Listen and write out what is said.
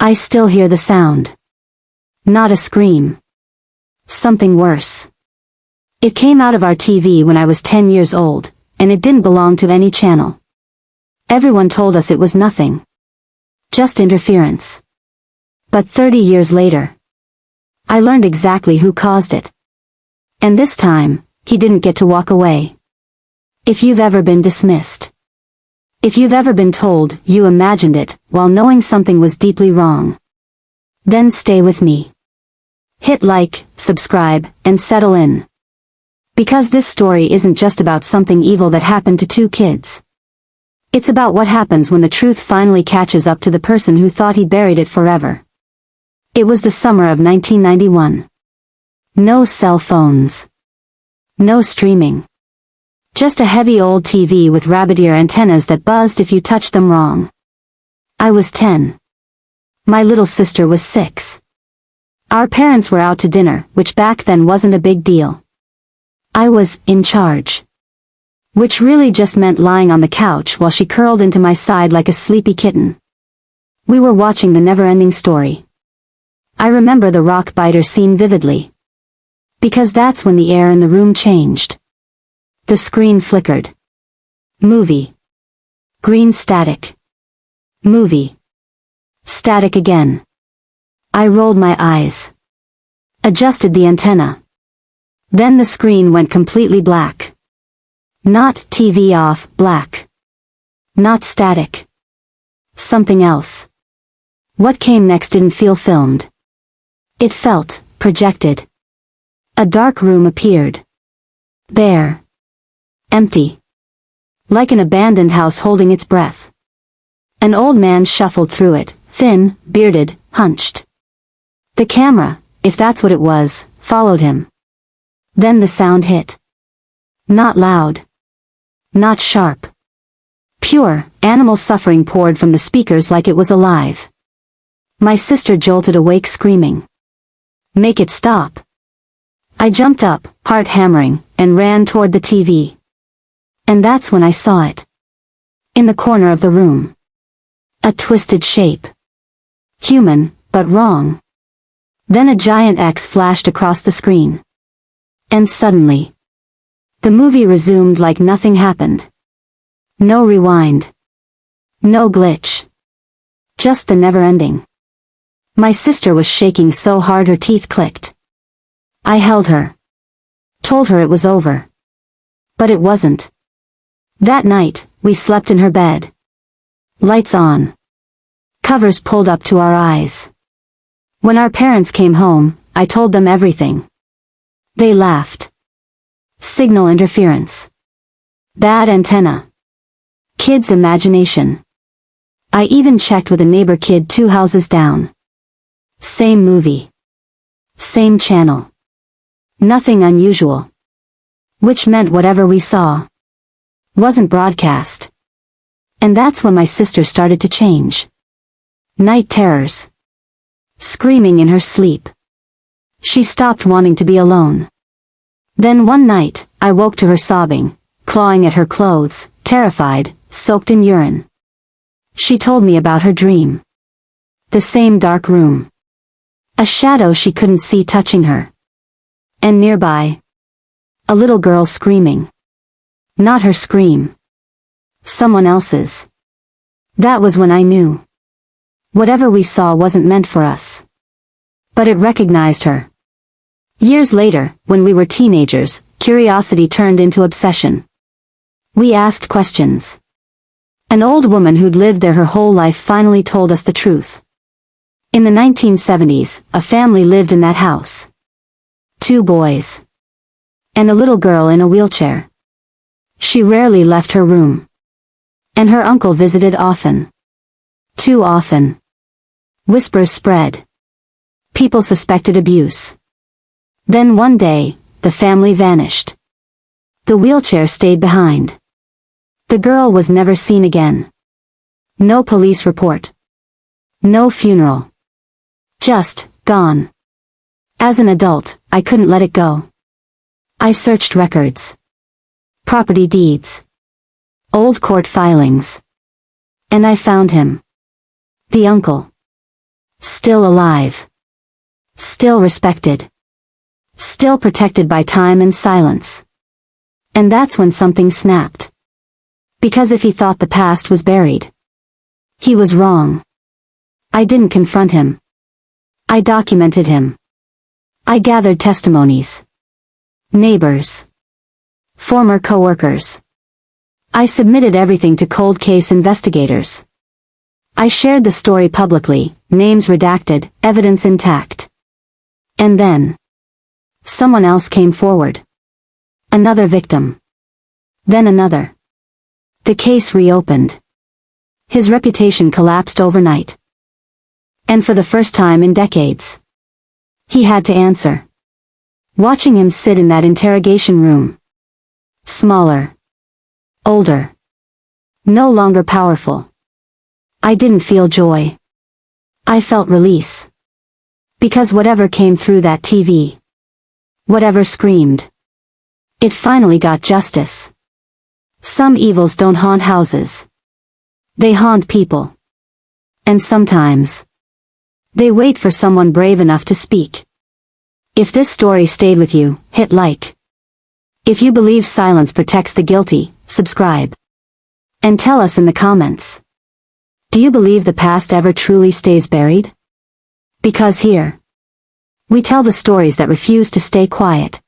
I still hear the sound. Not a scream. Something worse. It came out of our TV when I was 10 years old, and it didn't belong to any channel. Everyone told us it was nothing. Just interference. But 30 years later, I learned exactly who caused it. And this time, he didn't get to walk away. If you've ever been dismissed. If you've ever been told you imagined it while knowing something was deeply wrong, then stay with me. Hit like, subscribe, and settle in. Because this story isn't just about something evil that happened to two kids. It's about what happens when the truth finally catches up to the person who thought he buried it forever. It was the summer of 1991. No cell phones. No streaming. Just a heavy old TV with rabbit ear antennas that buzzed if you touched them wrong. I was 10. My little sister was 6. Our parents were out to dinner, which back then wasn't a big deal. I was in charge. Which really just meant lying on the couch while she curled into my side like a sleepy kitten. We were watching the never-ending story. I remember the rock biter scene vividly. Because that's when the air in the room changed. The screen flickered. Movie. Green static. Movie. Static again. I rolled my eyes. Adjusted the antenna. Then the screen went completely black. Not TV off, black. Not static. Something else. What came next didn't feel filmed. It felt projected. A dark room appeared. Bare. Empty. Like an abandoned house holding its breath. An old man shuffled through it, thin, bearded, hunched. The camera, if that's what it was, followed him. Then the sound hit. Not loud. Not sharp. Pure, animal suffering poured from the speakers like it was alive. My sister jolted awake screaming. Make it stop. I jumped up, heart hammering, and ran toward the TV. And that's when I saw it. In the corner of the room. A twisted shape. Human, but wrong. Then a giant X flashed across the screen. And suddenly, the movie resumed like nothing happened. No rewind. No glitch. Just the never-ending. My sister was shaking so hard her teeth clicked. I held her. Told her it was over. But it wasn't. That night, we slept in her bed. Lights on. Covers pulled up to our eyes. When our parents came home, I told them everything. They laughed. Signal interference. Bad antenna. Kid's imagination. I even checked with a neighbor kid 2 houses down. Same movie. Same channel. Nothing unusual. Which meant whatever we saw wasn't broadcast. And that's when my sister started to change. Night terrors. Screaming in her sleep. She stopped wanting to be alone. Then one night, I woke to her sobbing, clawing at her clothes, terrified, soaked in urine. She told me about her dream. The same dark room. A shadow she couldn't see touching her. And nearby, a little girl screaming. Not her scream. Someone else's. That was when I knew. Whatever we saw wasn't meant for us. But it recognized her. Years later, when we were teenagers, curiosity turned into obsession. We asked questions. An old woman who'd lived there her whole life finally told us the truth. In the 1970s, a family lived in that house. 2 boys. And a little girl in a wheelchair. She rarely left her room. And her uncle visited often. Too often. Whispers spread. People suspected abuse. Then one day, the family vanished. The wheelchair stayed behind. The girl was never seen again. No police report. No funeral. Just, gone. As an adult, I couldn't let it go. I searched records. Property deeds. Old court filings. And I found him. The uncle. Still alive. Still respected. Still protected by time and silence. And that's when something snapped. Because if he thought the past was buried, he was wrong. I didn't confront him. I documented him. I gathered testimonies. Neighbors. Former coworkers. I submitted everything to cold case investigators. I shared the story publicly, names redacted, evidence intact. And then, someone else came forward. Another victim. Then another. The case reopened. His reputation collapsed overnight. And for the first time in decades, he had to answer. Watching him sit in that interrogation room. Smaller. Older. No longer powerful. I didn't feel joy. I felt release. Because whatever came through that TV, whatever screamed, it finally got justice. Some evils don't haunt houses. They haunt people. And sometimes, they wait for someone brave enough to speak. If this story stayed with you, hit like. If you believe silence protects the guilty, subscribe. And tell us in the comments. Do you believe the past ever truly stays buried? Because here, we tell the stories that refuse to stay quiet.